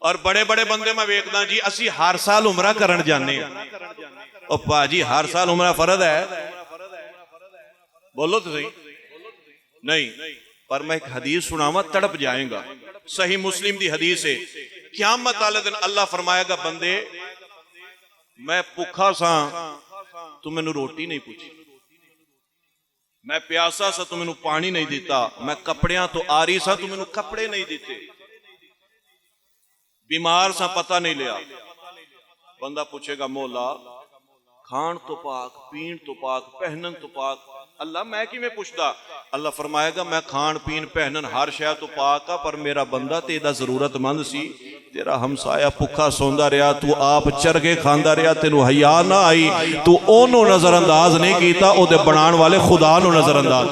और बड़े बड़े बंदे मैं वेखदा जी असी हर साल उमरा करन जाने ओ भाजी हर साल उमरा फर्ज है बोलो तो सही नहीं पर मैं एक हदीस सुनावा तड़प जाएगा सही मुस्लिम दी हदीस है क़यामत वाले दिन अल्लाह फरमाएगा बंदे मैं भुखा सा तू मैनू रोटी नहीं पूछी मैं प्यासा सा तू मैनू पानी नहीं दिता मैं कपड़ियां तो आ रही सा तू मैनू कपड़े नहीं दिते बीमार सा पता नहीं लिया बंदा पूछेगा मौला खान तो पाक पीन तो पाक पहनन तो पाक अल्लाह मैं किवें पुछदा अल्लाह फरमाएगा मैं खान पीन पहनन हर शय तो पाक आ पर मेरा बंदा ते दा जरूरतमंद सी तेरा हमसाया भुखा सौंदा रहा तू आप चरगे खांदा रहा तेनू हया ना आई तू ओनू नजरअंदाज नहीं कीता ओदे बनाण वाले खुदा नू नजरअंदाज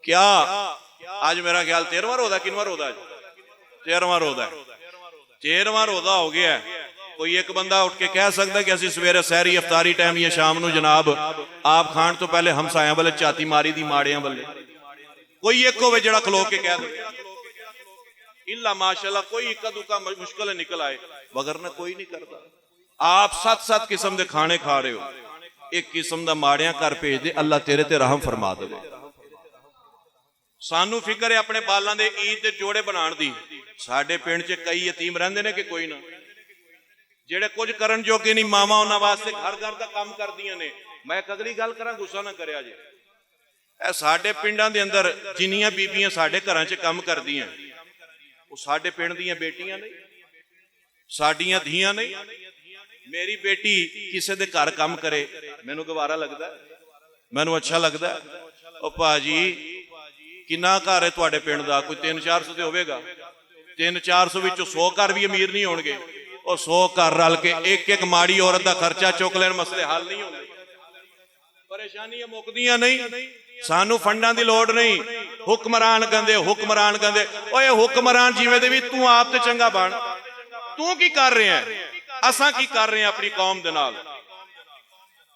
क्या आज मेरा ख्याल 13वां रोज़ा किनवां रोज़ा 13वां रोज़ा 13वां रोज़ा हो गया कोई एक बंदा उठ के कह सकता कि असी सवेरे सहरी अफतारी टाइम या शाम नू जनाब आप खान तो पहले हमसाया वाले झाती मारी दी माड़ियां वाले कोई एक होवे जिहड़ा खलो के कह दे इल्ला माशाअल्लाह कोई इक्का दुक्का मुश्किल निकल आए वगरना कोई नहीं करता आप 7-7 किस्म के खाने खा रहे हो एक किस्म का माड़ियां घर भेज दे अल्लाह तेरे ते रहम फरमा देवे सानू फिक्र है अपने बालों के ईद के जोड़े बनाने दी साडे पिंड च कई यतीम रहिंदे ने कि कोई ना जेड़े कुछ करन जोगे नहीं मावा उन्हां वास्ते घर घर का काम करदियां ने मैं एक अगली गल करा गुस्सा ना करिया जे ए साडे पिंडां दे अंदर जिन्नियां बीबियां साडे घरां च काम करदियां वो साडे पिंड दीयां बेटियां नहीं साडियां धीयां नहीं मेरी बेटी किसी दे घर काम करे मैनू गवारा लगदा मैनू अच्छा लगदा ओ भाजी किन्ना घर है तुहाडे पिंड दा कोई 300-400 ते होवेगा 300-400 विचों 100 घर भी अमीर नहीं होणगे और 100 घर रल के एक एक माड़ी औरत का खर्चा चुक लेन मसले हल नहीं होंगे परेशानियां मुकदियां नहीं सानू फंडां दी लोड़ नहीं हुक्मरान गंदे ओए हुक्मरान जिवें दे भी तू आप ते चंगा बन तू की कर रहे हैं असां की कर रहे हैं अपनी कौम दे नाल